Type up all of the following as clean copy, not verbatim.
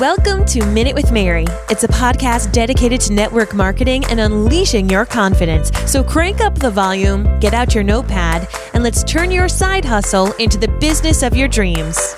Welcome to Minute with Mary. It's a podcast dedicated to network marketing and unleashing your confidence. So crank up the volume, get out your notepad, and let's turn your side hustle into the business of your dreams.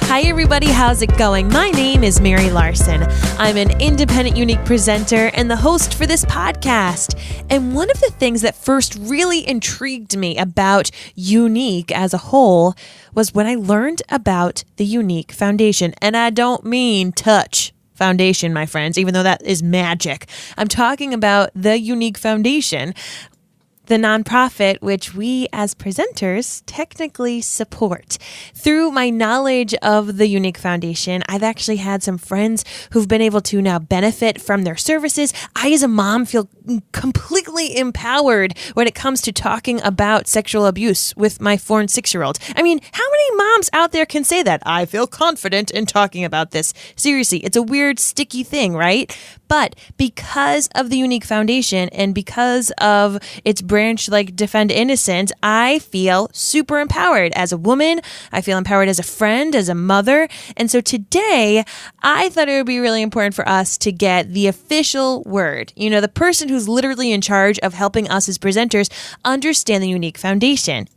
Hi everybody, how's it going? My name is Mary Larsen. I'm an independent Younique presenter and the host for this podcast. And one of the things that first really intrigued me about Younique as a whole was when I learned about the Younique Foundation. And I don't mean touch foundation, my friends, even though that is magic. I'm talking about the Younique Foundation, the nonprofit which we as presenters technically support. Through my knowledge of the Younique Foundation, I've actually had some friends who've been able to now benefit from their services. I, as a mom, feel completely empowered when it comes to talking about sexual abuse with my 4 and 6-year-old. I mean, how many moms out there can say that? I feel confident in talking about this. Seriously, it's a weird, sticky thing, right? But because of the Younique Foundation and because of its branch like Defend Innocence, I feel super empowered as a woman. I feel empowered as a friend, as a mother. And so today, I thought it would be really important for us to get the official word. You know, the person who's literally in charge of helping us as presenters understand the Younique Foundation.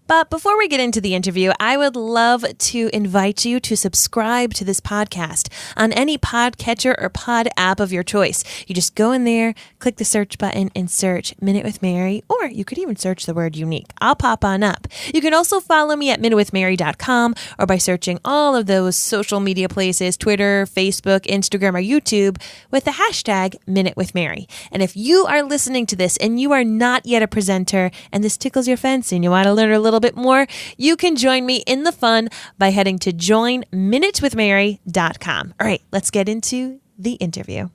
But before we get into the interview, I would love to invite you to subscribe to this podcast on any podcatcher or pod app of your choice. You just go in there, click the search button, and search Minute with Mary, or you could even search the word Younique. I'll pop on up. You can also follow me at minutewithmary.com or by searching all of those social media places, Twitter, Facebook, Instagram, or YouTube, with the hashtag Minute with Mary. And if you are listening to this and you are not yet a presenter and this tickles your fancy and you want to learn a little bit more, you can join me in the fun by heading to joinminutewithmary.com. All right, let's get into the interview.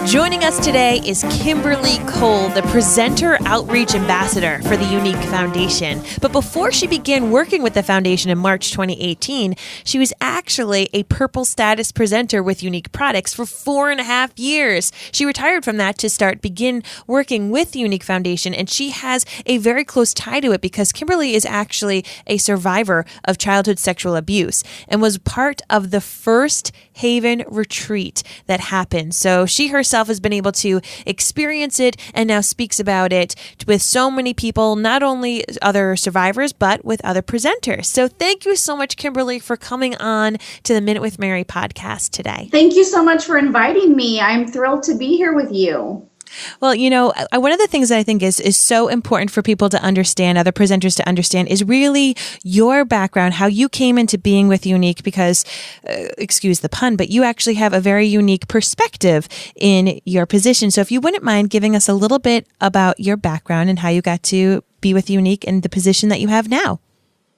Joining us today is Kimberly Cole, the Presenter Outreach Ambassador for the Younique Foundation. But before she began working with the foundation in March 2018, she was actually a purple status presenter with Younique products for 4.5 years. She retired from that to begin working with the Younique Foundation, and she has a very close tie to it because Kimberly is actually a survivor of childhood sexual abuse and was part of the first Haven retreat that happened. So she herself has been able to experience it and now speaks about it with so many people, not only other survivors, but with other presenters. So thank you so much, Kimberly, for coming on to the Minute with Mary podcast today. Thank you so much for inviting me. I'm thrilled to be here with you. Well, you know, one of the things that I think is so important for people to understand, other presenters to understand, is really your background, how you came into being with Younique, because, excuse the pun, but you actually have a very unique perspective in your position. So if you wouldn't mind giving us a little bit about your background and how you got to be with Younique and the position that you have now.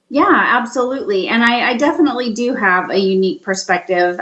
Yeah, absolutely. And I definitely do have a unique perspective.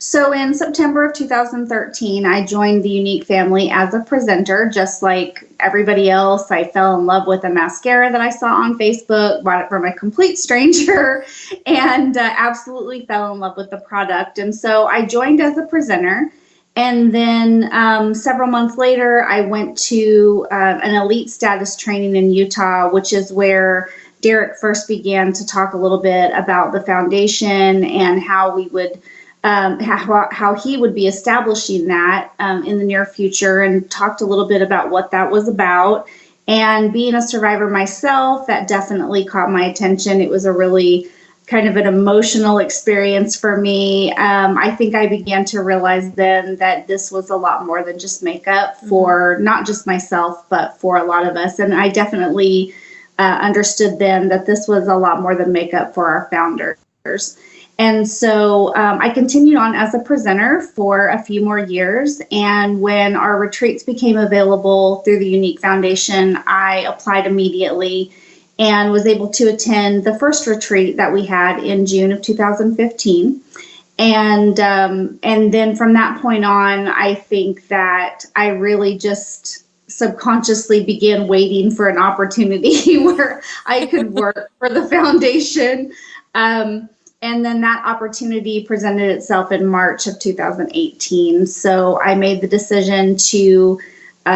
So in September of 2013, I joined the Younique family as a presenter, just like everybody else. I fell in love with a mascara that I saw on Facebook, bought it from a complete stranger, and absolutely fell in love with the product. And so I joined as a presenter. And then several months later, I went to an elite status training in Utah, which is where Derek first began to talk a little bit about the foundation and how we would how he would be establishing that in the near future, and talked a little bit about what that was about. And being a survivor myself, that definitely caught my attention. It was a really kind of an emotional experience for me. I think I began to realize then that this was a lot more than just makeup for not just myself, but for a lot of us. And I definitely understood then that this was a lot more than makeup for our founders. And so I continued on as a presenter for a few more years. And when our retreats became available through the Younique Foundation, I applied immediately and was able to attend the first retreat that we had in June of 2015. And then from that point on, I think that I really just subconsciously began waiting for an opportunity where I could work for the foundation. And then that opportunity presented itself in March of 2018. So I made the decision to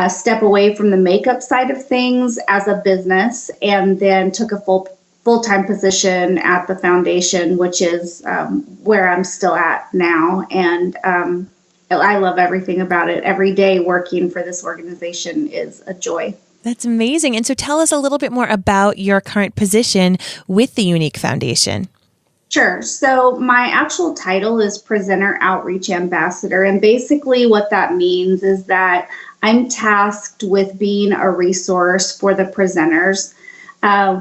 step away from the makeup side of things as a business, and then took a full-time position at the foundation, which is where I'm still at now. And I love everything about it. Every day working for this organization is a joy. That's amazing. And so tell us a little bit more about your current position with the Younique Foundation. Sure. So my actual title is Presenter Outreach Ambassador. And basically what that means is that I'm tasked with being a resource for the presenters.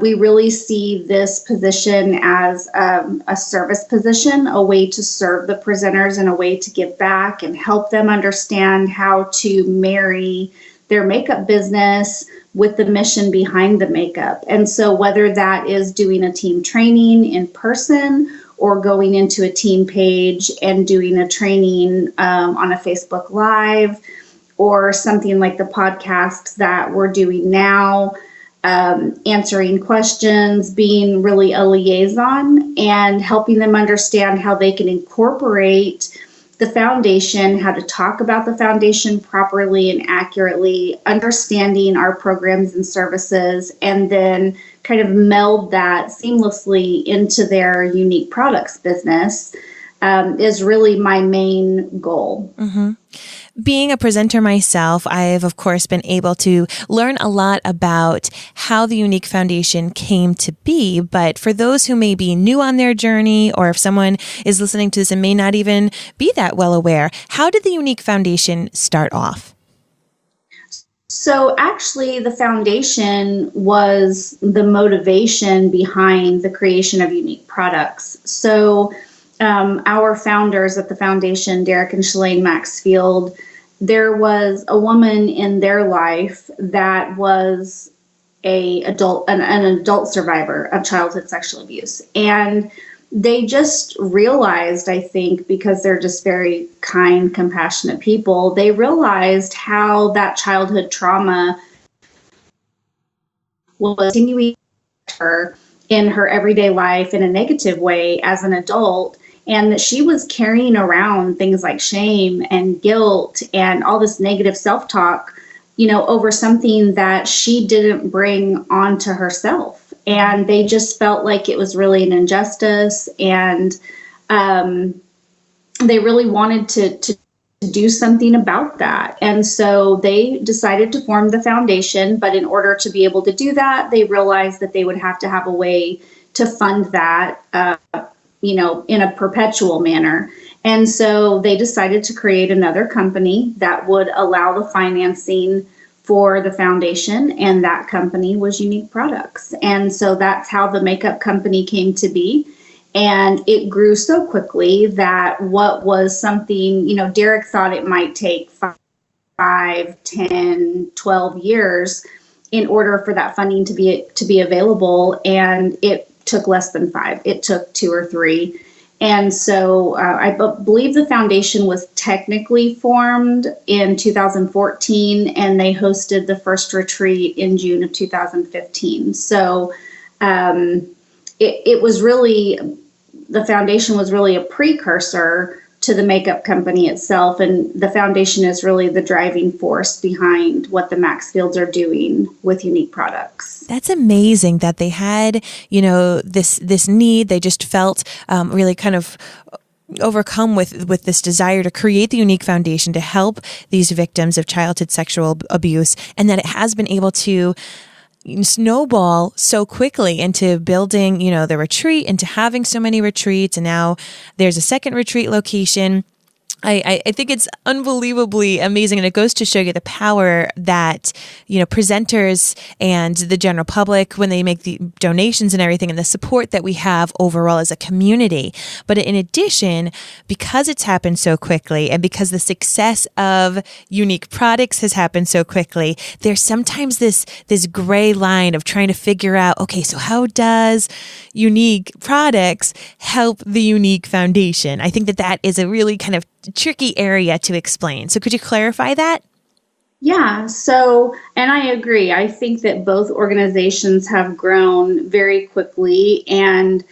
We really see this position as a service position, a way to serve the presenters and a way to give back and help them understand how to marry their makeup business with the mission behind the makeup. And so whether that is doing a team training in person or going into a team page and doing a training on a Facebook Live, or something like the podcast that we're doing now, answering questions, being really a liaison, and helping them understand how they can incorporate the foundation, how to talk about the foundation properly and accurately, understanding our programs and services, and then kind of meld that seamlessly into their Younique products business is really my main goal. Mm-hmm. Being a presenter myself, I've of course been able to learn a lot about how the Younique Foundation came to be. But for those who may be new on their journey, or if someone is listening to this and may not even be that well aware, how did the Younique Foundation start off? So actually, the foundation was the motivation behind the creation of Younique products. So our founders at the foundation, Derek and Shalane Maxfield, there was a woman in their life that was an adult survivor of childhood sexual abuse. And they just realized, I think, because they're just very kind, compassionate people, they realized how that childhood trauma was continuing her in her everyday life in a negative way as an adult. And that she was carrying around things like shame and guilt and all this negative self-talk, over something that she didn't bring onto herself. And they just felt like it was really an injustice. And they really wanted to do something about that. And so they decided to form the foundation. But in order to be able to do that, they realized that they would have to have a way to fund that in a perpetual manner. And so they decided to create another company that would allow the financing for the foundation, and that company was Younique Products. And so that's how the makeup company came to be. And it grew so quickly that what was something, Derek thought it might take 5, 10, 12 years in order for that funding to be available, and it took less than 5. It took 2 or 3. And so I believe the foundation was technically formed in 2014, and they hosted the first retreat in June of 2015. So it was really, the foundation was really a precursor to the makeup company itself. And the foundation is really the driving force behind what the Maxfields are doing with Younique Products. That's amazing that they had, this need. They just felt really kind of overcome with this desire to create the Younique Foundation to help these victims of childhood sexual abuse, and that it has been able to snowball so quickly into building, the retreat, into having so many retreats. And now there's a second retreat location. I think it's unbelievably amazing, and it goes to show you the power that, presenters and the general public, when they make the donations and everything, and the support that we have overall as a community. But in addition, because it's happened so quickly, and because the success of Younique Products has happened so quickly, there's sometimes this gray line of trying to figure out, okay, so how does Younique Products help the Younique Foundation? I think that is a really kind of tricky area to explain. So could you clarify that? Yeah, so, and I agree. I think that both organizations have grown very quickly, and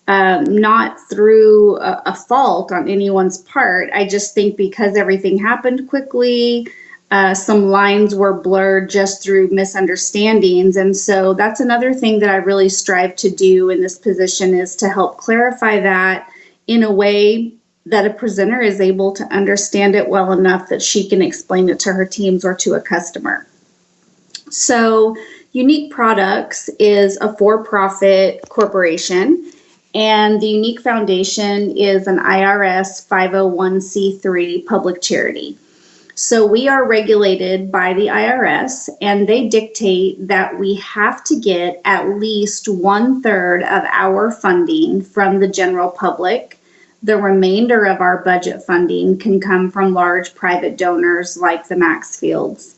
not through a fault on anyone's part. I just think because everything happened quickly, some lines were blurred just through misunderstandings. And so that's another thing that I really strive to do in this position, is to help clarify that in a way that a presenter is able to understand it well enough that she can explain it to her teams or to a customer. So Younique Products is a for-profit corporation, and the Younique Foundation is an IRS 501c3 public charity. So we are regulated by the IRS, and they dictate that we have to get at least 1/3 of our funding from the general public. The remainder of our budget funding can come from large private donors like the Maxfields.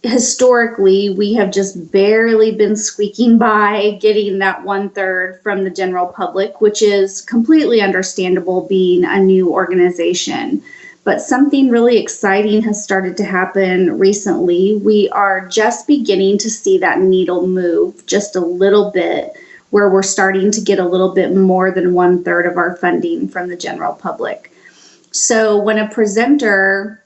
Historically, we have just barely been squeaking by getting that 1/3 from the general public, which is completely understandable being a new organization. But something really exciting has started to happen recently. We are just beginning to see that needle move just a little bit, where we're starting to get a little bit more than 1/3 of our funding from the general public. So when a presenter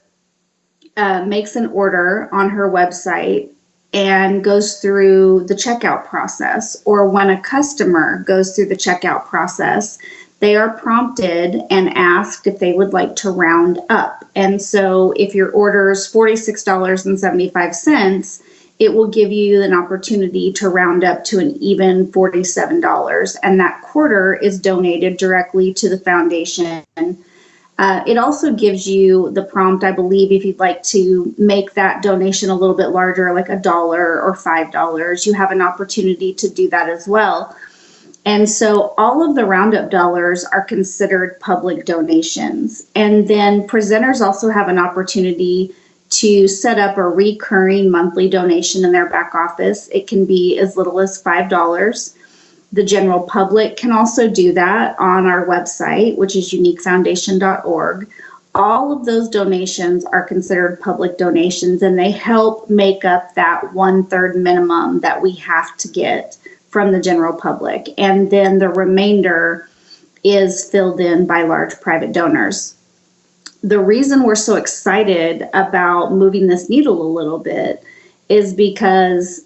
makes an order on her website and goes through the checkout process, or when a customer goes through the checkout process, they are prompted and asked if they would like to round up. And so if your order is $46.75, it will give you an opportunity to round up to an even $47. And that quarter is donated directly to the foundation. It also gives you the prompt, I believe, if you'd like to make that donation a little bit larger, like $1 or $5, you have an opportunity to do that as well. And so all of the roundup dollars are considered public donations. And then presenters also have an opportunity to set up a recurring monthly donation in their back office. It can be as little as $5. The general public can also do that on our website, which is youniquefoundation.org. All of those donations are considered public donations, and they help make up that 1/3 minimum that we have to get from the general public. And then the remainder is filled in by large private donors. The reason we're so excited about moving this needle a little bit is because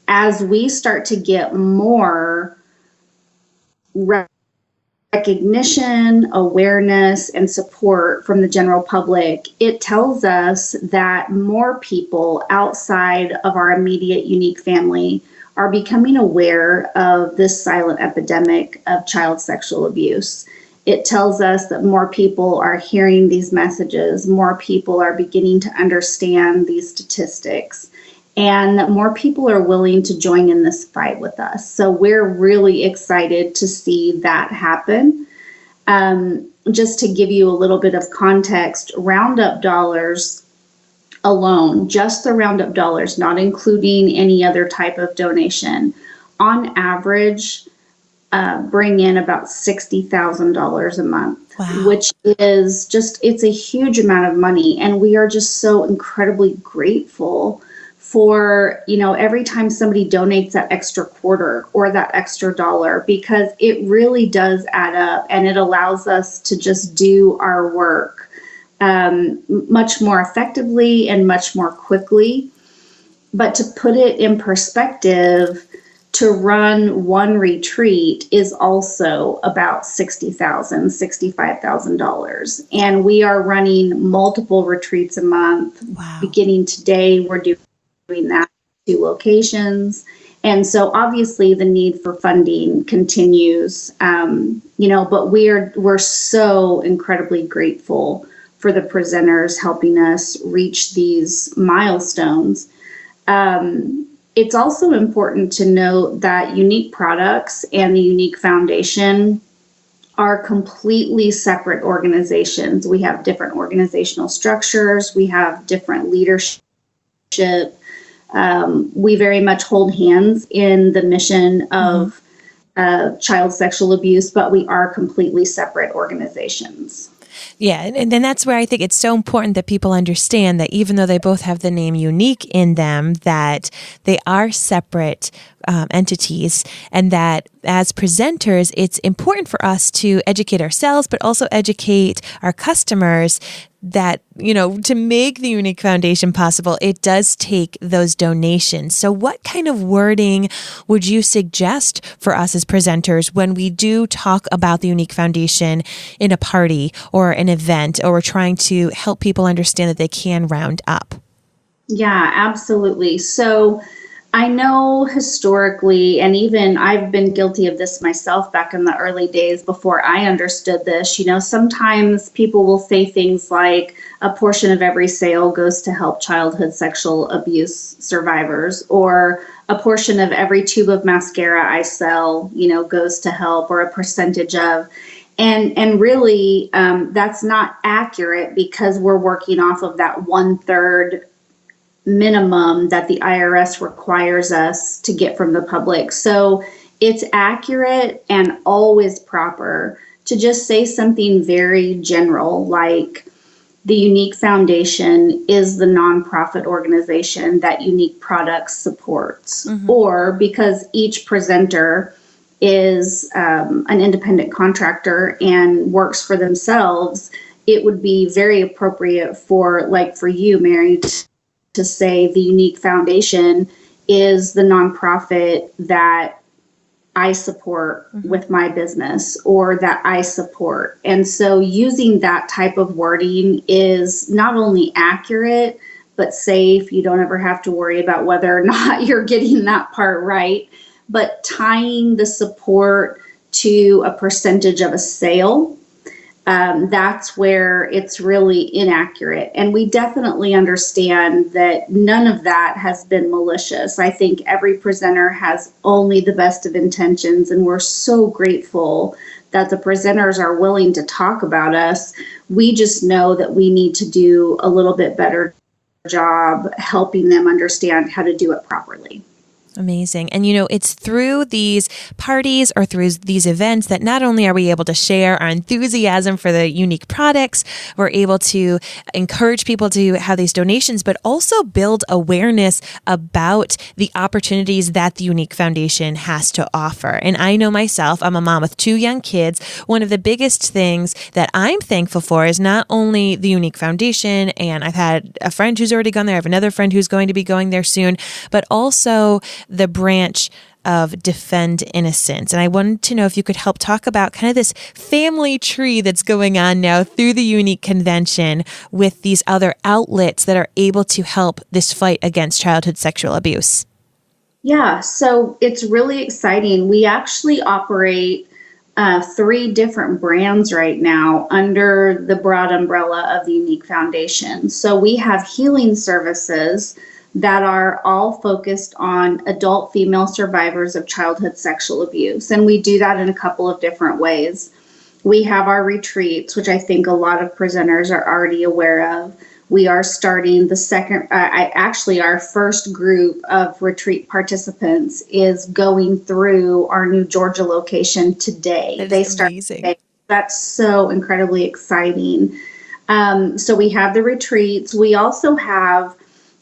as we start to get more recognition, awareness, and support from the general public, it tells us that more people outside of our immediate Younique family are becoming aware of this silent epidemic of child sexual abuse. It tells us that more people are hearing these messages, more people are beginning to understand these statistics, and that more people are willing to join in this fight with us. So we're really excited to see that happen. Just to give you a little bit of context, roundup dollars alone, just the roundup dollars, not including any other type of donation, on average, bring in about $60,000 a month. Wow. Which is just, it's a huge amount of money. And we are just so incredibly grateful for, every time somebody donates that extra quarter or that extra dollar, because it really does add up, and it allows us to just do our work much more effectively and much more quickly. But to put it in perspective, to run one retreat is also about $60,000, $65,000. And we are running multiple retreats a month. Wow. Beginning today, we're doing that at 2 locations. And so obviously the need for funding continues, but we're so incredibly grateful for the presenters helping us reach these milestones. It's also important to note that Younique Products and the Younique Foundation are completely separate organizations. We have different organizational structures. We have different leadership. We very much hold hands in the mission of child sexual abuse, but we are completely separate organizations. Yeah, and then that's where I think it's so important that people understand that even though they both have the name Younique in them, that they are separate entities, and that as presenters, it's important for us to educate ourselves, but also educate our customers that, to make the Younique Foundation possible, it does take those donations. So what kind of wording would you suggest for us as presenters when we do talk about the Younique Foundation in a party or an event, or we're trying to help people understand that they can round up? Yeah, absolutely. So I know historically, and even I've been guilty of this myself back in the early days before I understood this, sometimes people will say things like a portion of every sale goes to help childhood sexual abuse survivors, or a portion of every tube of mascara I sell, goes to help, or a percentage of. And really, that's not accurate, because we're working off of that 1/3 minimum that the IRS requires us to get from the public. So it's accurate and always proper to just say something very general, like the Younique Foundation is the nonprofit organization that Younique Products supports. Mm-hmm. Or because each presenter is an independent contractor and works for themselves, it would be very appropriate for you, Mary, to say the Younique Foundation is the nonprofit that I support with my business, or that I support. And so using that type of wording is not only accurate, but safe. You don't ever have to worry about whether or not you're getting that part right. But tying the support to a percentage of a sale, that's where it's really inaccurate. And we definitely understand that none of that has been malicious. I think every presenter has only the best of intentions, and we're so grateful that the presenters are willing to talk about us. We just know that we need to do a little bit better job helping them understand how to do it properly. Amazing. And, it's through these parties or through these events that not only are we able to share our enthusiasm for the Younique products, we're able to encourage people to have these donations, but also build awareness about the opportunities that the Younique Foundation has to offer. And I know myself, I'm a mom with 2 young kids. One of the biggest things that I'm thankful for is not only the Younique Foundation, and I've had a friend who's already gone there, I have another friend who's going to be going there soon, but also the branch of Defend Innocence. And I wanted to know if you could help talk about kind of this family tree that's going on now through the Younique Convention with these other outlets that are able to help this fight against childhood sexual abuse. Yeah, so it's really exciting. We actually operate 3 different brands right now under the broad umbrella of the Younique Foundation. So we have healing services that are all focused on adult female survivors of childhood sexual abuse. And we do that in a couple of different ways. We have our retreats, which I think a lot of presenters are already aware of. We are starting our first group of retreat participants is going through our new Georgia location today. They start today. That's so incredibly exciting. So we have the retreats. We also have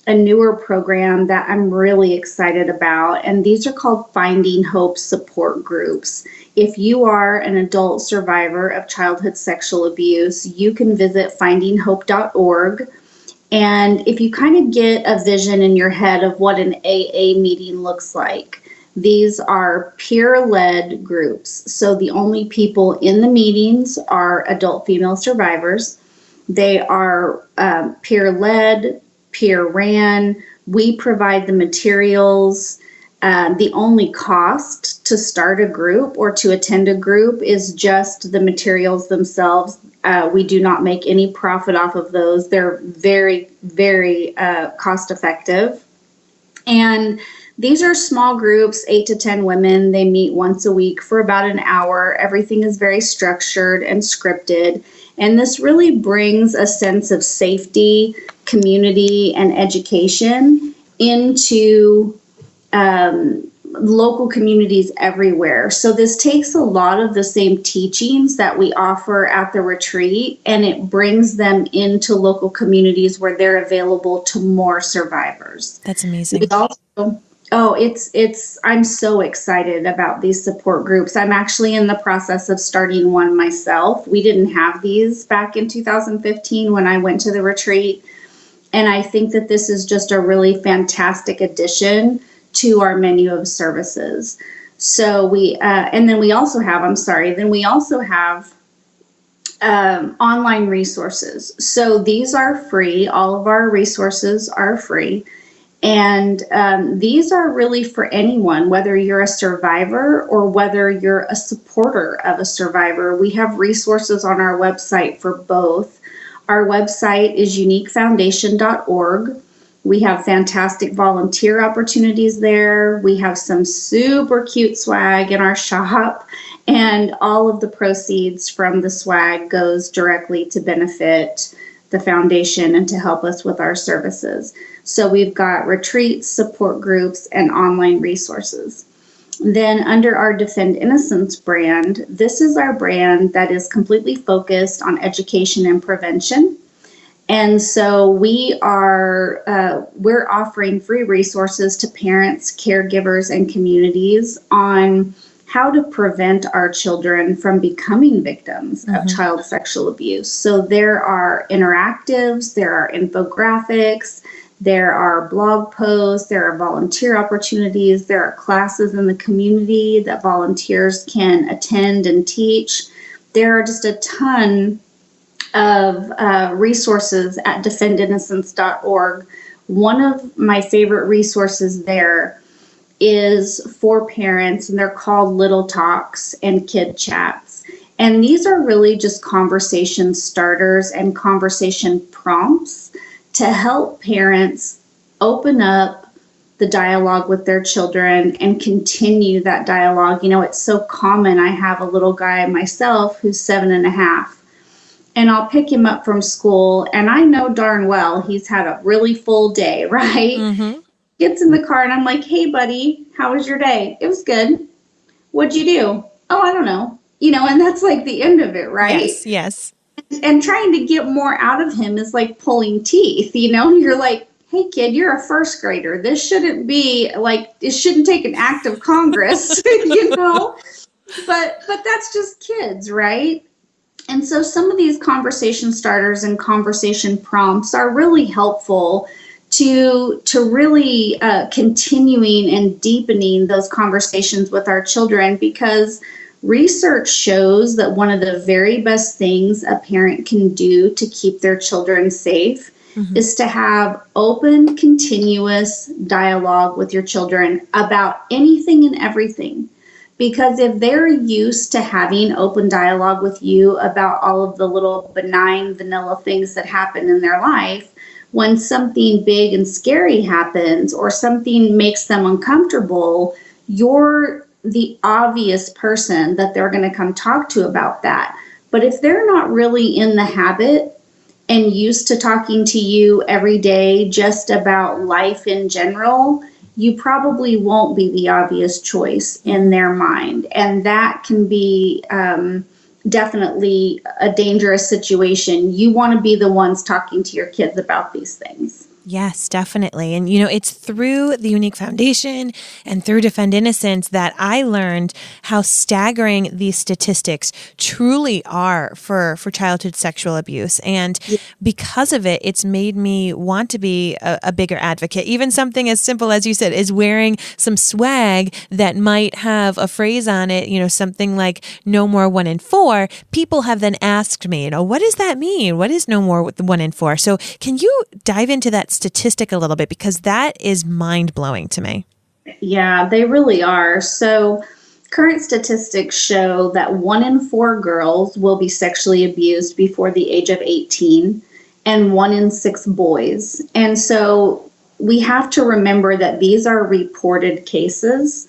a newer program that I'm really excited about, and these are called Finding Hope support groups. If you are an adult survivor of childhood sexual abuse, you can visit findinghope.org. And if you kind of get a vision in your head of what an AA meeting looks like, these are peer-led groups. So the only people in the meetings are adult female survivors. They are peer-led, peer-ran. We provide the materials. The only cost to start a group or to attend a group is just the materials themselves. We do not make any profit off of those. They're very, very cost effective. And these are small groups, 8 to 10 women. They meet once a week for about an hour. Everything is very structured and scripted. And this really brings a sense of safety, community, and education into local communities everywhere. So this takes a lot of the same teachings that we offer at the retreat, and it brings them into local communities where they're available to more survivors. That's amazing. We also, I'm so excited about these support groups. I'm actually in the process of starting one myself. We didn't have these back in 2015 when I went to the retreat. And I think that this is just a really fantastic addition to our menu of services. So we also have online resources. So these are free. All of our resources are free. And these are really for anyone, whether you're a survivor or whether you're a supporter of a survivor. We have resources on our website for both. Our website is youniquefoundation.org. We have fantastic volunteer opportunities there. We have some super cute swag in our shop, and all of the proceeds from the swag goes directly to benefit the foundation and to help us with our services. So we've got retreats, support groups, and online resources. Then under our Defend Innocence brand, this is our brand that is completely focused on education and prevention. And so we're offering free resources to parents, caregivers, and communities on how to prevent our children from becoming victims of child sexual abuse. So there are interactives, there are infographics, there are blog posts, there are volunteer opportunities, there are classes in the community that volunteers can attend and teach. There are just a ton of resources at defendinnocence.org. One of my favorite resources there is for parents, and they're called Little Talks and Kid Chats. And these are really just conversation starters and conversation prompts to help parents open up the dialogue with their children and continue that dialogue. You know, it's so common. I have a little guy myself who's 7.5, and I'll pick him up from school, and I know darn well he's had a really full day, right? Gets in the car, and I'm like, hey, buddy, how was your day? It was good. What'd you do? Oh, I don't know. You know, and that's like the end of it, right? Yes. And trying to get more out of him is like pulling teeth, you know? You're like, hey, kid, you're a first grader. This shouldn't be like, it shouldn't take an act of Congress, you know? But that's just kids, right? And so some of these conversation starters and conversation prompts are really helpful to really continuing and deepening those conversations with our children, because research shows that one of the very best things a parent can do to keep their children safe is to have open, continuous dialogue with your children about anything and everything. Because if they're used to having open dialogue with you about all of the little benign, vanilla things that happen in their life, when something big and scary happens or something makes them uncomfortable, you're the obvious person that they're going to come talk to about that. But if they're not really in the habit and used to talking to you every day just about life in general, you probably won't be the obvious choice in their mind. And that can be definitely a dangerous situation. You want to be the ones talking to your kids about these things. Yes, definitely. And, you know, it's through the Younique Foundation and through Defend Innocence that I learned how staggering these statistics truly are for childhood sexual abuse. And because of it, it's made me want to be a bigger advocate. Even something as simple as you said is wearing some swag that might have a phrase on it, you know, something like no more 1 in 4. People have then asked me, you know, what does that mean? What is no more 1 in 4? So can you dive into that statistic a little bit, because that is mind-blowing to me. Yeah, they really are. So current statistics show that 1 in 4 girls will be sexually abused before the age of 18 and 1 in 6 boys. And so we have to remember that these are reported cases.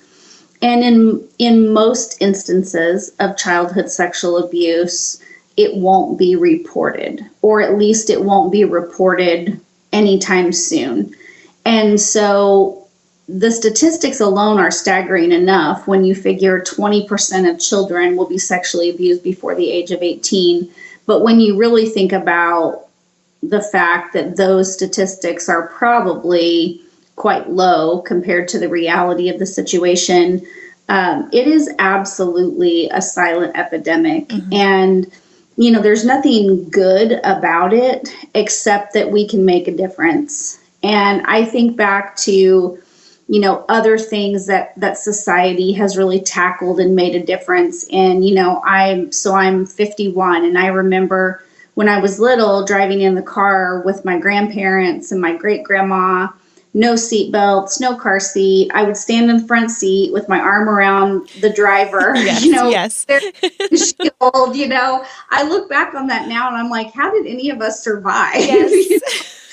And in most instances of childhood sexual abuse, it won't be reported, or at least it won't be reported anytime soon. And so the statistics alone are staggering enough when you figure 20% of children will be sexually abused before the age of 18. But when you really think about the fact that those statistics are probably quite low compared to the reality of the situation, it is absolutely a silent epidemic. Mm-hmm. And, there's nothing good about it except that we can make a difference. And I think back to, other things that society has really tackled and made a difference in. I'm 51, and I remember when I was little driving in the car with my grandparents and my great grandma, no seat belts, no car seat. I would stand in the front seat with my arm around the driver. Yes. Shield, I look back on that now and I'm like, how did any of us survive? Yes.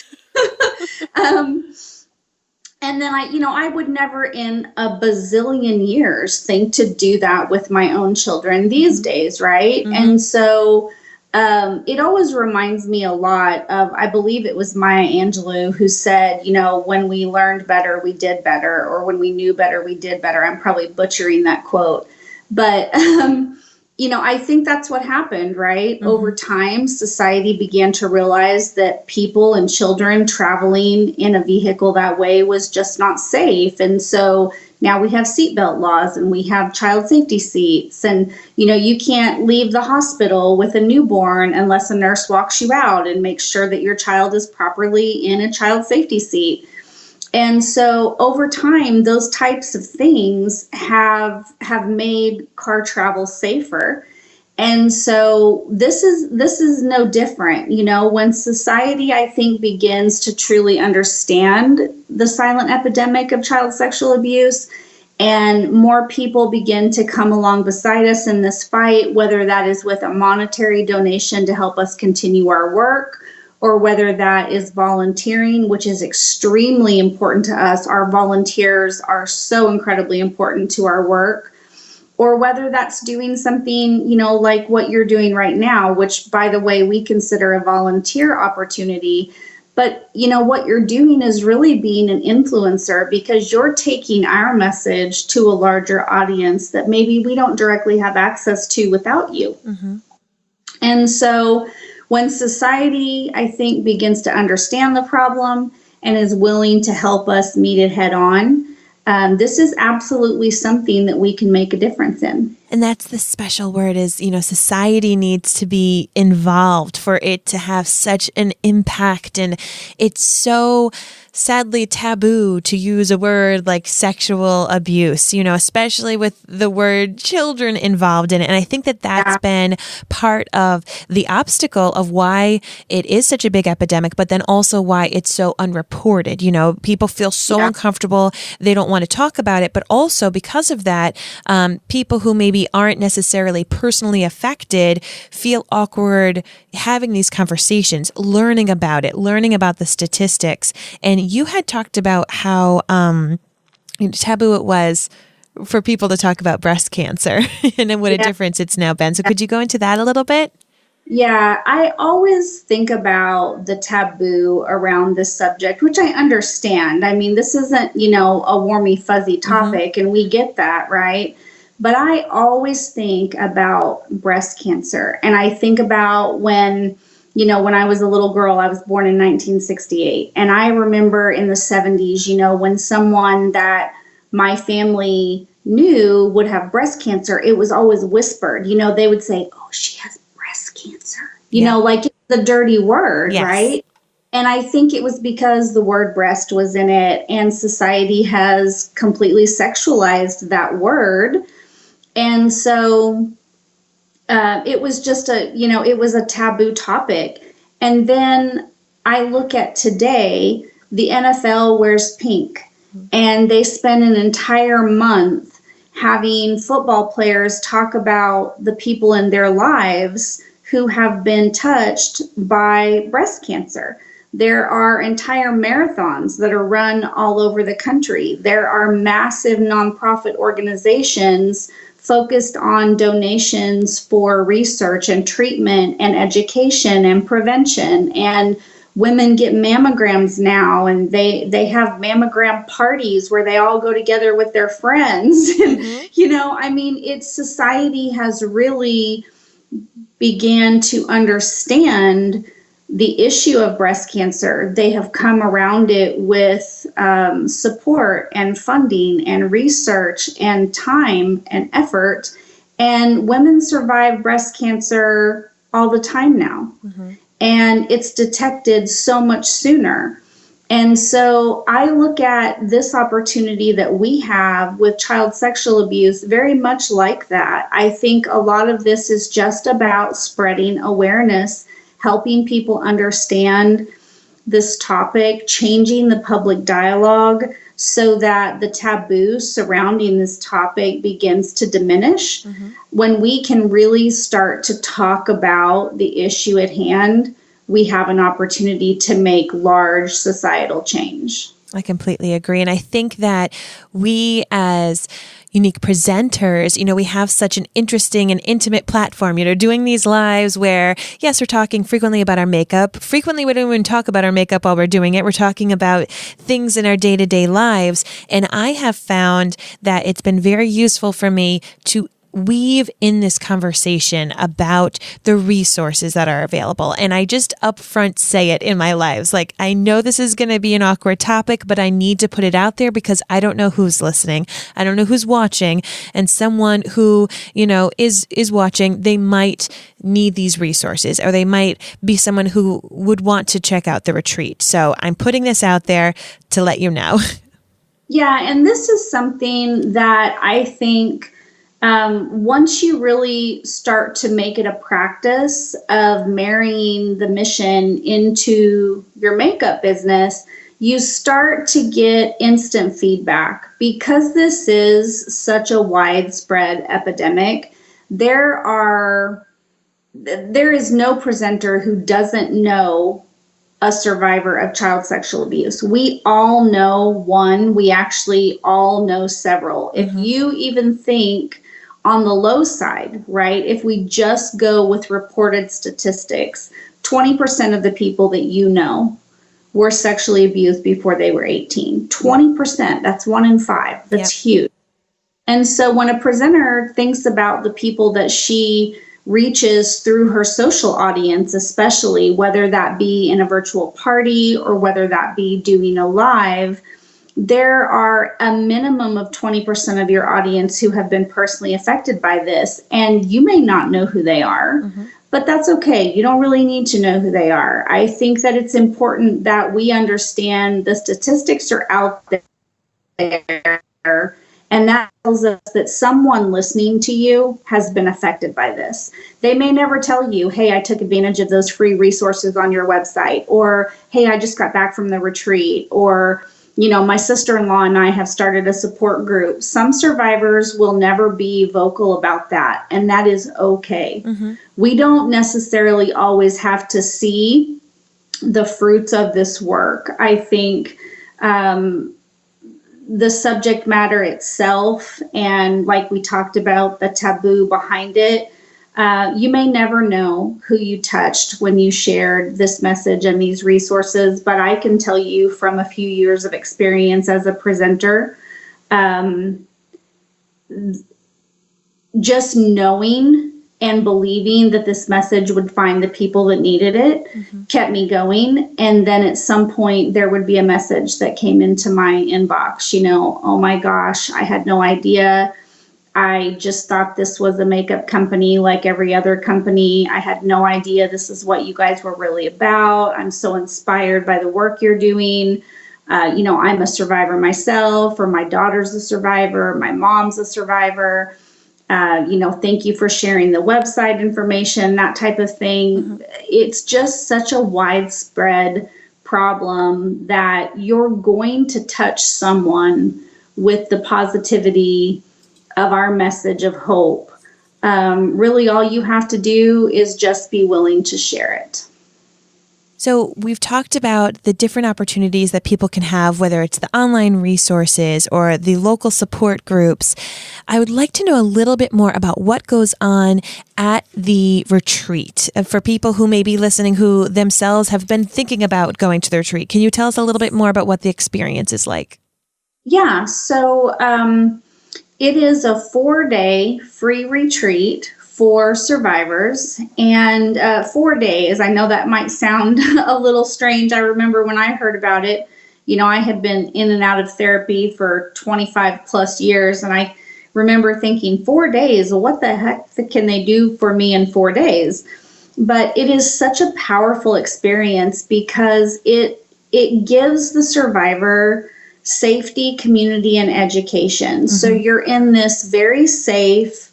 And then I would never in a bazillion years think to do that with my own children these days, right? Mm-hmm. And so it always reminds me a lot of, I believe it was Maya Angelou who said, when we learned better, we did better, or when we knew better, we did better. I'm probably butchering that quote, but I think that's what happened, right? Mm-hmm. Over time, society began to realize that people and children traveling in a vehicle that way was just not safe. And so now we have seatbelt laws and we have child safety seats. And, you can't leave the hospital with a newborn unless a nurse walks you out and makes sure that your child is properly in a child safety seat. And so over time, those types of things have made car travel safer. And so this is no different. When society, I think, begins to truly understand the silent epidemic of child sexual abuse, and more people begin to come along beside us in this fight, whether that is with a monetary donation to help us continue our work, or whether that is volunteering, which is extremely important to us. Our volunteers are so incredibly important to our work. Or whether that's doing something, like what you're doing right now, which, by the way, we consider a volunteer opportunity. But, what you're doing is really being an influencer, because you're taking our message to a larger audience that maybe we don't directly have access to without you. Mm-hmm. And so when society, I think, begins to understand the problem and is willing to help us meet it head on, this is absolutely something that we can make a difference in. And that's the special word is, society needs to be involved for it to have such an impact. And it's so sadly taboo to use a word like sexual abuse, especially with the word children involved in it. And I think that that's been part of the obstacle of why it is such a big epidemic, but then also why it's so unreported. People feel so uncomfortable. They don't want to talk about it. But also because of that, people who maybe aren't necessarily personally affected feel awkward having these conversations, learning about it, learning about the statistics. And you had talked about how taboo it was for people to talk about breast cancer and what a difference it's now been. So could you go into that a little bit? Yeah, I always think about the taboo around this subject, which I understand. I mean, this isn't, a warmy, fuzzy topic, mm-hmm. and we get that, right? But I always think about breast cancer. And I think about when I was a little girl, I was born in 1968. And I remember in the 70s, when someone that my family knew would have breast cancer, it was always whispered. They would say, oh, she has breast cancer. Like it's the dirty word, yes. Right? And I think it was because the word breast was in it, and society has completely sexualized that word. And so it was just it was a taboo topic. And then I look at today, the NFL wears pink, and they spend an entire month having football players talk about the people in their lives who have been touched by breast cancer. There are entire marathons that are run all over the country. There are massive nonprofit organizations focused on donations for research and treatment and education and prevention. And women get mammograms now, and they have mammogram parties where they all go together with their friends. And, I mean, society has really began to understand the issue of breast cancer. They have come around it with support and funding and research and time and effort. And women survive breast cancer all the time now. And it's detected so much sooner. And so I look at this opportunity that we have with child sexual abuse very much like that. I think a lot of this is just about spreading awareness, helping people understand this topic, changing the public dialogue so that the taboo surrounding this topic begins to diminish. When we can really start to talk about the issue at hand, we have an opportunity to make large societal change. I completely agree. And I think that we as Younique presenters, we have such an interesting and intimate platform, doing these lives where, yes, we're talking frequently about our makeup. Frequently, we don't even talk about our makeup while we're doing it. We're talking about things in our day-to-day lives. And I have found that it's been very useful for me to weave in this conversation about the resources that are available. And I just upfront say it in my lives. Like, I know this is going to be an awkward topic, but I need to put it out there because I don't know who's listening. I don't know who's watching. And someone who, is watching, they might need these resources, or they might be someone who would want to check out the retreat. So I'm putting this out there to let you know. Yeah. And this is something that I think once you really start to make it a practice of marrying the mission into your makeup business, you start to get instant feedback. Because this is such a widespread epidemic, there is no presenter who doesn't know a survivor of child sexual abuse. We all know one. We actually all know several. If you even think on the low side, right? If we just go with reported statistics, 20% of the people that you know were sexually abused before they were 18. 20%, that's 1 in 5. That's huge. And so when a presenter thinks about the people that she reaches through her social audience, especially whether that be in a virtual party or whether that be doing a live, there are a minimum of 20% of your audience who have been personally affected by this. And you may not know who they are, but that's okay. You don't really need to know who they are. I think that it's important that we understand the statistics are out there. And that tells us that someone listening to you has been affected by this. They may never tell you, hey, I took advantage of those free resources on your website, or, hey, I just got back from the retreat, or, my sister-in-law and I have started a support group. Some survivors will never be vocal about that, and that is okay. We don't necessarily always have to see the fruits of this work. I think the subject matter itself, and like we talked about, the taboo behind it, you may never know who you touched when you shared this message and these resources, but I can tell you from a few years of experience as a presenter, just knowing and believing that this message would find the people that needed it kept me going. And then at some point there would be a message that came into my inbox, oh my gosh, I had no idea. I just thought this was a makeup company like every other company. I had no idea this is what you guys were really about. I'm so inspired by the work you're doing. I'm a survivor myself, or my daughter's a survivor, my mom's a survivor. Thank you for sharing the website information, that type of thing. It's just such a widespread problem that you're going to touch someone with the positivity of our message of hope. Really, all you have to do is just be willing to share it. So we've talked about the different opportunities that people can have, whether it's the online resources or the local support groups. I would like to know a little bit more about what goes on at the retreat for people who may be listening who themselves have been thinking about going to the retreat. Can you tell us a little bit more about what the experience is like? Yeah, so it is a 4-day free retreat for survivors, and 4 days. I know that might sound a little strange. I remember when I heard about it, I had been in and out of therapy for 25 plus years, and I remember thinking 4 days, what the heck can they do for me in 4 days? But it is such a powerful experience because it gives the survivor safety, community, and education. Mm-hmm. So you're in this very safe,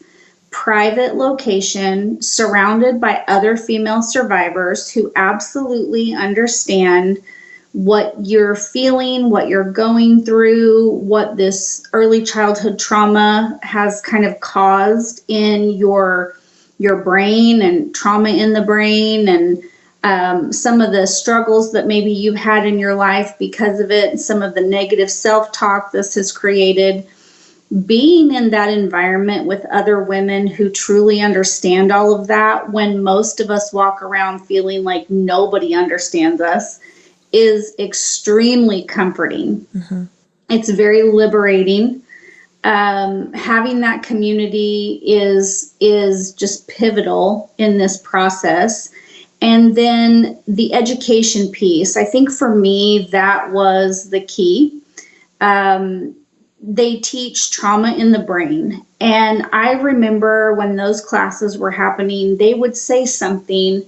private location surrounded by other female survivors who absolutely understand what you're feeling, what you're going through, what this early childhood trauma has kind of caused in your brain and trauma in the brain, and some of the struggles that maybe you've had in your life because of it, and some of the negative self-talk this has created. Being in that environment with other women who truly understand all of that, when most of us walk around feeling like nobody understands us, is extremely comforting. Mm-hmm. It's very liberating. Having that community is just pivotal in this process. And then the education piece, I think for me, that was the key. They teach trauma in the brain. And I remember when those classes were happening, they would say something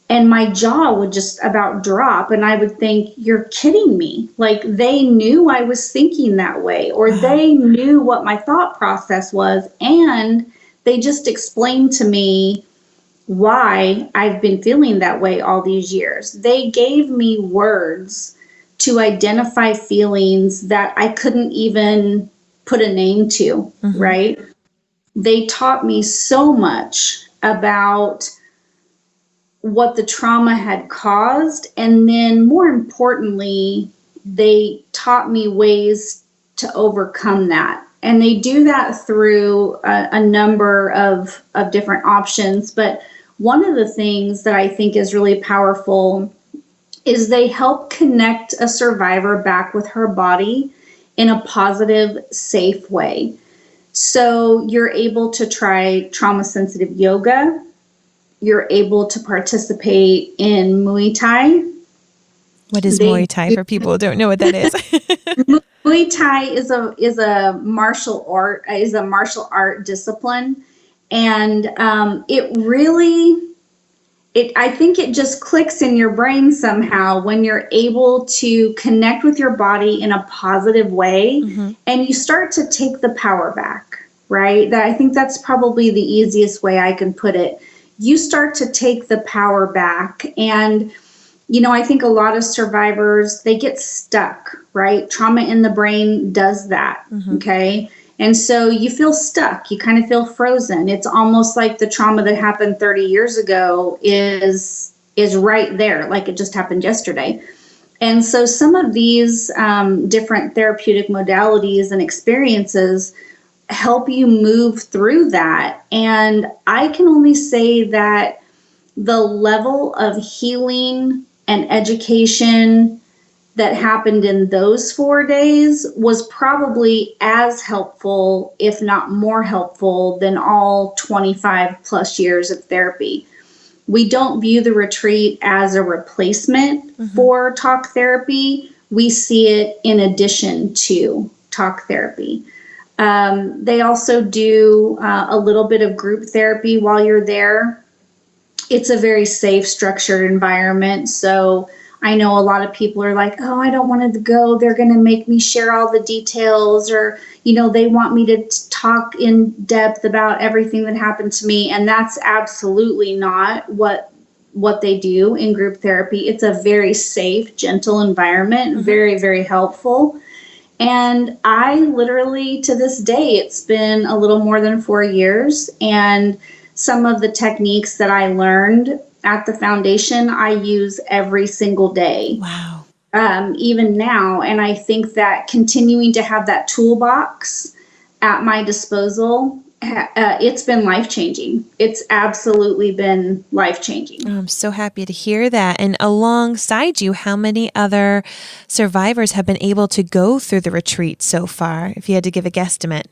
and my jaw would just about drop. And I would think, you're kidding me. Like they knew I was thinking that way, or they knew what my thought process was. And they just explained to me why I've been feeling that way all these years. They gave me words to identify feelings that I couldn't even put a name to, mm-hmm. right? They taught me so much about what the trauma had caused. And then more importantly, they taught me ways to overcome that. And they do that through a number of different options. But one of the things that I think is really powerful is they help connect a survivor back with her body in a positive, safe way. So you're able to try trauma-sensitive yoga. You're able to participate in Muay Thai. What is Muay Thai for people who don't know what that is? Muay Thai is a martial art discipline, and I think it just clicks in your brain somehow when you're able to connect with your body in a positive way, mm-hmm. and you start to take the power back, right? I think that's probably the easiest way I can put it. You start to take the power back, and I think a lot of survivors, they get stuck, right? Trauma in the brain does that, mm-hmm. okay? And so you feel stuck. You kind of feel frozen. It's almost like the trauma that happened 30 years ago is right there, like it just happened yesterday. And so some of these different therapeutic modalities and experiences help you move through that. And I can only say that the level of healing and education that happened in those 4 days was probably as helpful, if not more helpful, than all 25 plus years of therapy. We don't view the retreat as a replacement mm-hmm. for talk therapy. We see it in addition to talk therapy. They also do a little bit of group therapy while you're there. It's a very safe, structured environment. So I know a lot of people are like, oh, I don't want to go. They're going to make me share all the details, or, they want me to talk in depth about everything that happened to me. And that's absolutely not what they do in group therapy. It's a very safe, gentle environment, mm-hmm. very, very helpful. And I literally, to this day, it's been a little more than 4 years. And some of the techniques that I learned at the foundation I use every single day. Wow. Even now. And I think that continuing to have that toolbox at my disposal, it's been life-changing. It's absolutely been life-changing. I'm so happy to hear that. And alongside you, how many other survivors have been able to go through the retreat so far, if you had to give a guesstimate?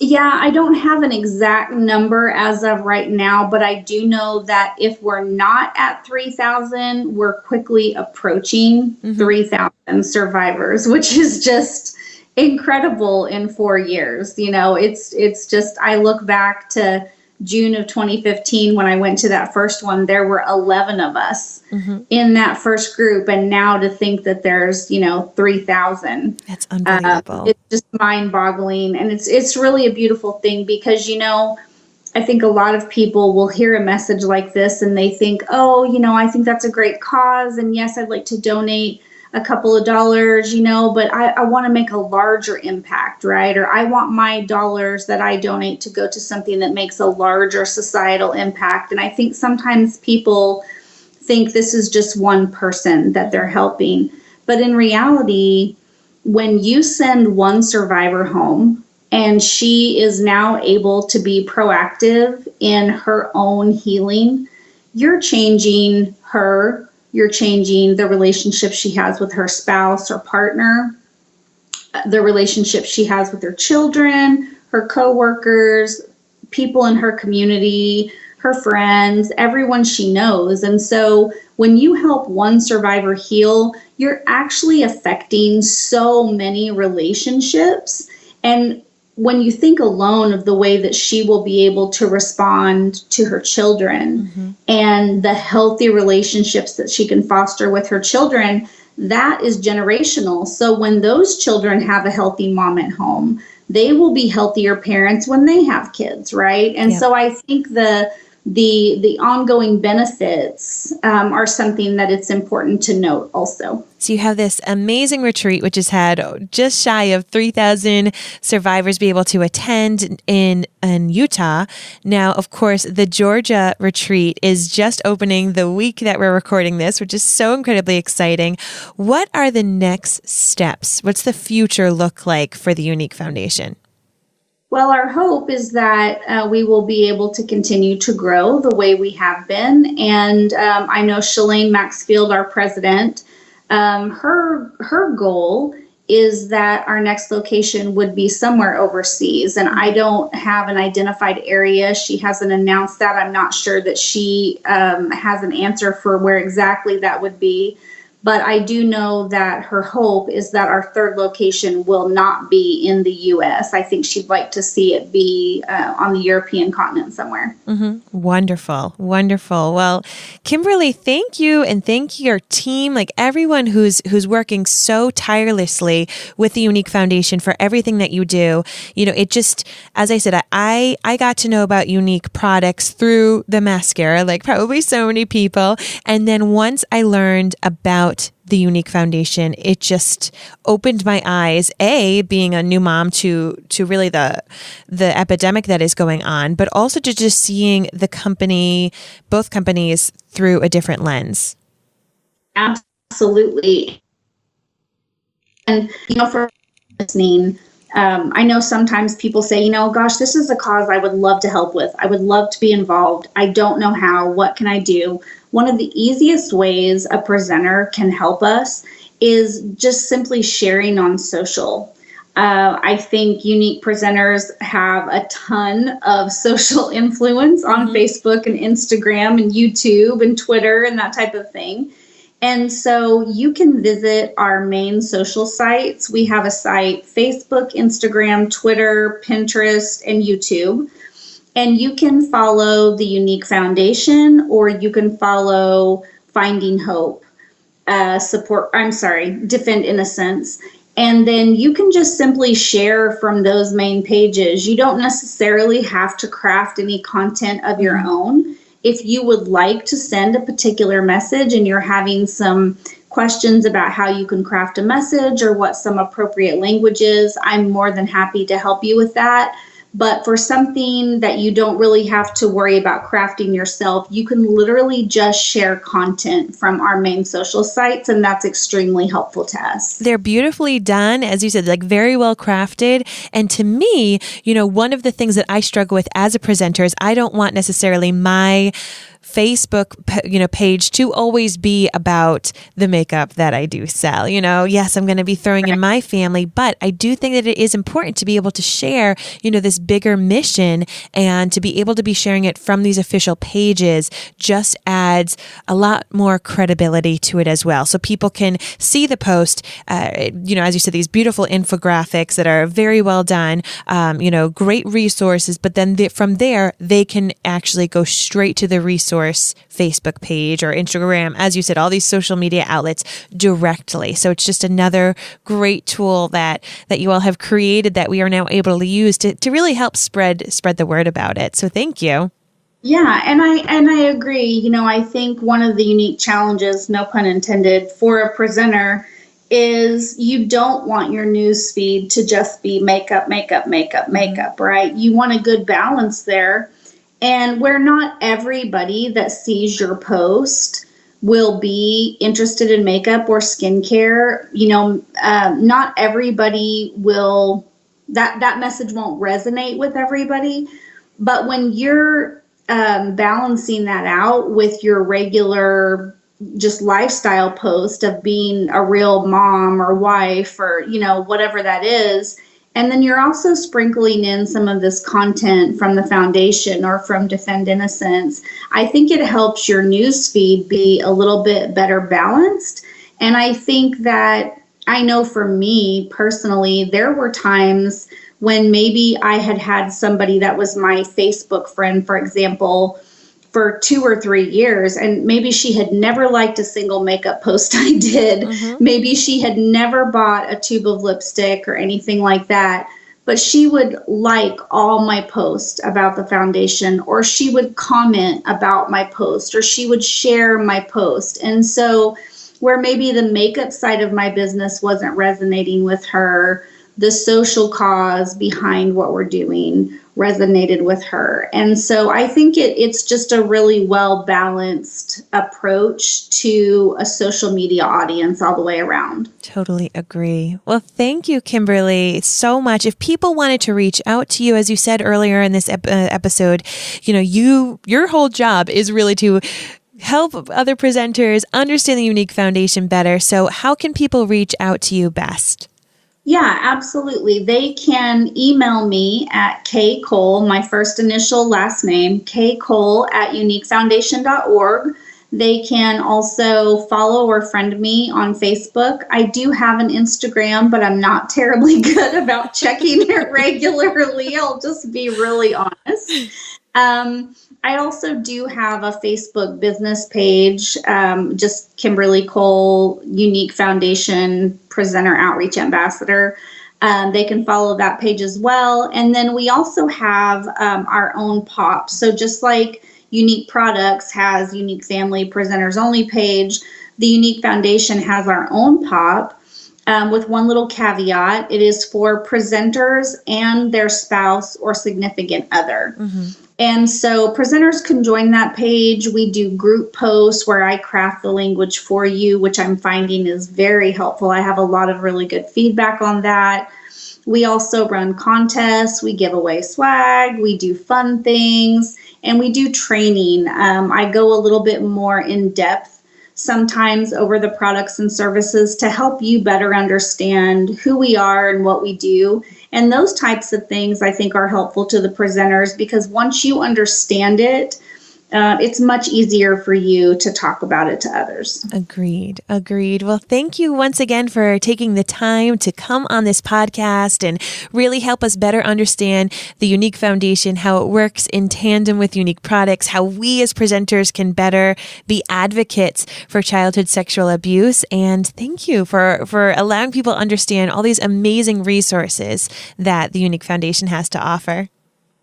Yeah, I don't have an exact number as of right now, but I do know that if we're not at 3,000, we're quickly approaching 3,000 survivors, which is just incredible in 4 years. You know, it's just, I look back to June of 2015 when I went to that first one, there were 11 of us in that first group. And now to think that there's, 3,000. That's unbelievable. It's just mind boggling. And it's really a beautiful thing because, I think a lot of people will hear a message like this and they think, oh, I think that's a great cause. And yes, I'd like to donate a couple of dollars, but I want to make a larger impact, right? Or I want my dollars that I donate to go to something that makes a larger societal impact. And I think sometimes people think this is just one person that they're helping. But in reality, when you send one survivor home and she is now able to be proactive in her own healing, you're changing her. You're changing the relationship she has with her spouse or partner, the relationship she has with her children, her coworkers, people in her community, her friends, everyone she knows. And so when you help one survivor heal, you're actually affecting so many relationships. And when you think alone of the way that she will be able to respond to her children and the healthy relationships that she can foster with her children, that is generational. So when those children have a healthy mom at home, they will be healthier parents when they have kids, right? And so I think the ongoing benefits are something that it's important to note also. So you have this amazing retreat, which has had just shy of 3,000 survivors be able to attend in Utah. Now, of course, the Georgia retreat is just opening the week that we're recording this, which is so incredibly exciting. What are the next steps? What's the future look like for the Younique Foundation? Well, our hope is that we will be able to continue to grow the way we have been. And I know Shalane Maxfield, our president, her goal is that our next location would be somewhere overseas. And I don't have an identified area. She hasn't announced that. I'm not sure that she has an answer for where exactly that would be. But I do know that her hope is that our third location will not be in the U.S. I think she'd like to see it be on the European continent somewhere. Wonderful. Wonderful. Well, Kimberly, thank you. And thank your team, like everyone who's working so tirelessly with the Younique Foundation for everything that you do. It just, as I said, I got to know about Younique products through the mascara, like probably so many people. And then once I learned about the Younique Foundation, it just opened my eyes, being a new mom to really the epidemic that is going on, but also to just seeing both companies through a different lens. Absolutely. And, for listening, I know sometimes people say, gosh, this is a cause I would love to help with. I would love to be involved. I don't know how. What can I do? One of the easiest ways a presenter can help us is just simply sharing on social. I think Younique presenters have a ton of social influence on Facebook and Instagram and YouTube and Twitter and that type of thing. And so you can visit our main social sites. We have a site, Facebook, Instagram, Twitter, Pinterest, and YouTube. And you can follow the Younique Foundation, or you can follow Finding Hope, Defend Innocence. And then you can just simply share from those main pages. You don't necessarily have to craft any content of your own. If you would like to send a particular message and you're having some questions about how you can craft a message or what some appropriate language is, I'm more than happy to help you with that. But for something that you don't really have to worry about crafting yourself, you can literally just share content from our main social sites, and that's extremely helpful to us. They're beautifully done, as you said, like very well crafted. And to me, one of the things that I struggle with as a presenter is I don't want necessarily my Facebook, page to always be about the makeup that I do sell. Yes, I'm going to be throwing in my family, but I do think that it is important to be able to share, this bigger mission, and to be able to be sharing it from these official pages just adds a lot more credibility to it as well. So people can see the post, as you said, these beautiful infographics that are very well done, great resources, but then from there, they can actually go straight to the resource Facebook page or Instagram, as you said, all these social media outlets directly. So it's just another great tool that you all have created that we are now able to use to really help spread the word about it. So thank you. Yeah, and I agree. I think one of the unique challenges, no pun intended, for a presenter is you don't want your news feed to just be makeup, right? You want a good balance there. And where not everybody that sees your post will be interested in makeup or skincare, not everybody will, that message won't resonate with everybody. But when you're balancing that out with your regular just lifestyle post of being a real mom or wife or, whatever that is, and then you're also sprinkling in some of this content from the foundation or from Defend Innocence, I think it helps your newsfeed be a little bit better balanced. And I think that, I know for me personally, there were times when maybe I had somebody that was my Facebook friend, for example, for 2 or 3 years, and maybe she had never liked a single makeup post I did. Mm-hmm. Maybe she had never bought a tube of lipstick or anything like that, but she would like all my posts about the foundation, or she would comment about my post, or she would share my post. And so where maybe the makeup side of my business wasn't resonating with her, the social cause behind what we're doing resonated with her. And so I think it's just a really well-balanced approach to a social media audience all the way around. Totally agree. Well, thank you, Kimberly, so much. If people wanted to reach out to you, as you said earlier in this episode, your whole job is really to help other presenters understand the Younique Foundation better. So how can people reach out to you best? Yeah, absolutely. They can email me at kcole, my first initial last name, kcole@youniquefoundation.org. They can also follow or friend me on Facebook. I do have an Instagram, but I'm not terribly good about checking it regularly. I'll just be really honest. I also do have a Facebook business page, just Kimberly Cole, Younique Foundation Presenter Outreach Ambassador. They can follow that page as well. And then we also have our own POP. So just like Younique Products has Younique Family Presenters Only page, the Younique Foundation has our own POP. With one little caveat, it is for presenters and their spouse or significant other. Mm-hmm. And so presenters can join that page. We do group posts where I craft the language for you, which I'm finding is very helpful. I have a lot of really good feedback on that. We also run contests. We give away swag. We do fun things. And we do training. I go a little bit more in depth sometimes over the products and services to help you better understand who we are and what we do. And those types of things I think are helpful to the presenters, because once you understand it, it's much easier for you to talk about it to others. Agreed. Well, thank you once again for taking the time to come on this podcast and really help us better understand the Younique Foundation, how it works in tandem with Younique Products, how we as presenters can better be advocates for childhood sexual abuse. And thank you for allowing people to understand all these amazing resources that the Younique Foundation has to offer.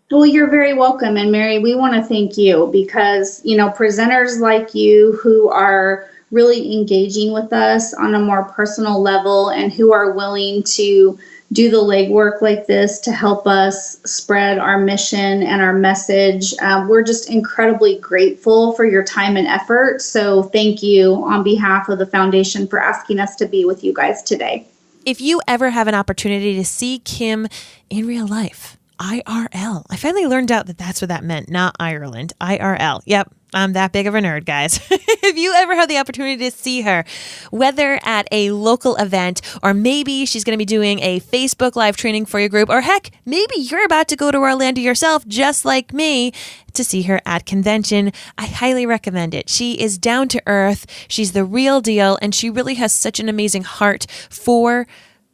Well, you're very welcome. And Mary, we want to thank you because, presenters like you who are really engaging with us on a more personal level and who are willing to do the legwork like this to help us spread our mission and our message. We're just incredibly grateful for your time and effort. So thank you on behalf of the foundation for asking us to be with you guys today. If you ever have an opportunity to see Kim in real life, IRL. I finally learned out that that's what that meant, not Ireland. IRL. Yep. I'm that big of a nerd, guys. If you ever have the opportunity to see her, whether at a local event or maybe she's going to be doing a Facebook Live training for your group, or heck, maybe you're about to go to Orlando yourself, just like me, to see her at convention, I highly recommend it. She is down to earth. She's the real deal. And she really has such an amazing heart for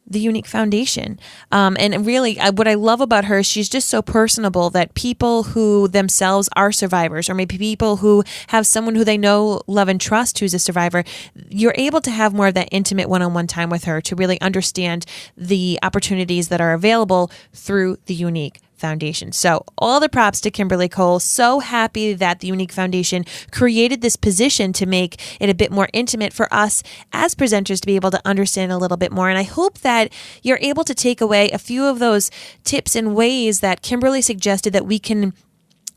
the Younique Foundation. And really, what I love about her is she's just so personable that people who themselves are survivors, or maybe people who have someone who they know, love, and trust who's a survivor, you're able to have more of that intimate one-on-one time with her to really understand the opportunities that are available through the Younique Foundation. So all the props to Kimberly Cole. So happy that the Younique Foundation created this position to make it a bit more intimate for us as presenters to be able to understand a little bit more. And I hope that you're able to take away a few of those tips and ways that Kimberly suggested that we can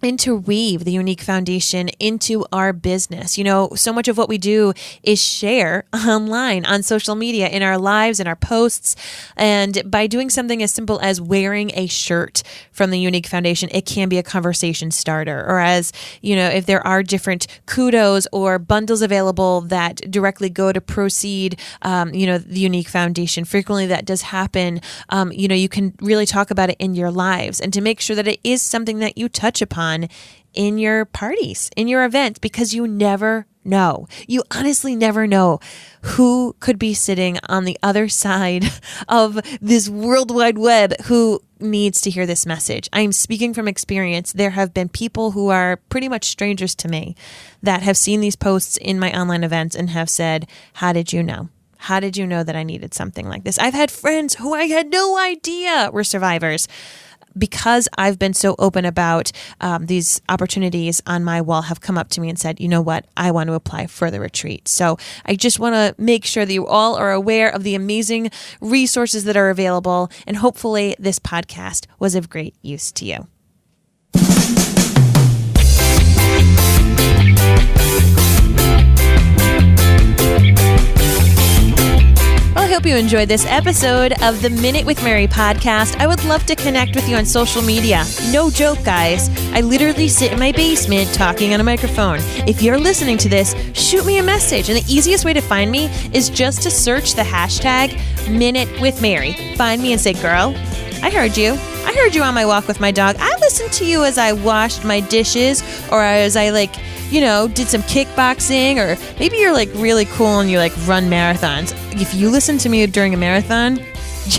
interweave the Younique Foundation into our business. You know, so much of what we do is share online, on social media, in our lives, in our posts. And by doing something as simple as wearing a shirt from the Younique Foundation, it can be a conversation starter. Or as, you know, if there are different kudos or bundles available that directly go to proceed, the Younique Foundation, frequently that does happen. You can really talk about it in your lives and to make sure that it is something that you touch upon in your parties, in your events, because you never know. You honestly never know who could be sitting on the other side of this World Wide Web who needs to hear this message. I'm speaking from experience. There have been people who are pretty much strangers to me that have seen these posts in my online events and have said, "How did you know? How did you know that I needed something like this?" I've had friends who I had no idea were survivors. Because I've been so open about these opportunities on my wall, have come up to me and said, "You know what? I want to apply for the retreat." So I just want to make sure that you all are aware of the amazing resources that are available. And hopefully this podcast was of great use to you. I hope you enjoyed this episode of the Minute with Mary podcast. I would love to connect with you on social media. No joke, guys. I literally sit in my basement talking on a microphone. If you're listening to this, shoot me a message. And the easiest way to find me is just to search the hashtag Minute with Mary. Find me and say, "Girl, I heard you. I heard you on my walk with my dog. I listened to you as I washed my dishes, or as I did some kickboxing, or maybe you're really cool and you run marathons." If you listen to me during a marathon,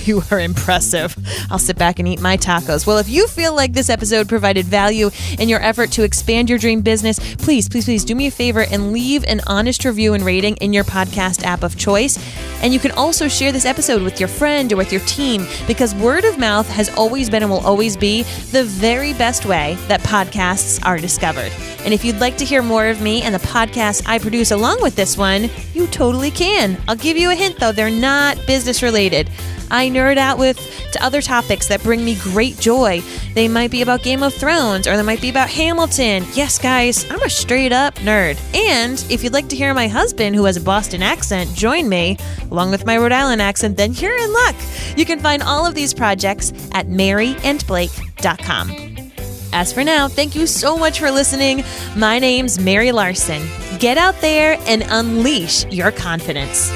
you are impressive. I'll sit back and eat my tacos. Well, if you feel like this episode provided value in your effort to expand your dream business, please do me a favor and leave an honest review and rating in your podcast app of choice. And you can also share this episode with your friend or with your team, because word of mouth has always been and will always be the very best way that podcasts are discovered. And if you'd like to hear more of me and the podcast I produce along with this one, you totally can. I'll give you a hint though, they're not business related. I nerd out to other topics that bring me great joy. They might be about Game of Thrones, or they might be about Hamilton. Yes, guys, I'm a straight up nerd. And if you'd like to hear my husband, who has a Boston accent, join me, along with my Rhode Island accent, then you're in luck. You can find all of these projects at maryandblake.com. As for now, thank you so much for listening. My name's Mary Larsen. Get out there and unleash your confidence.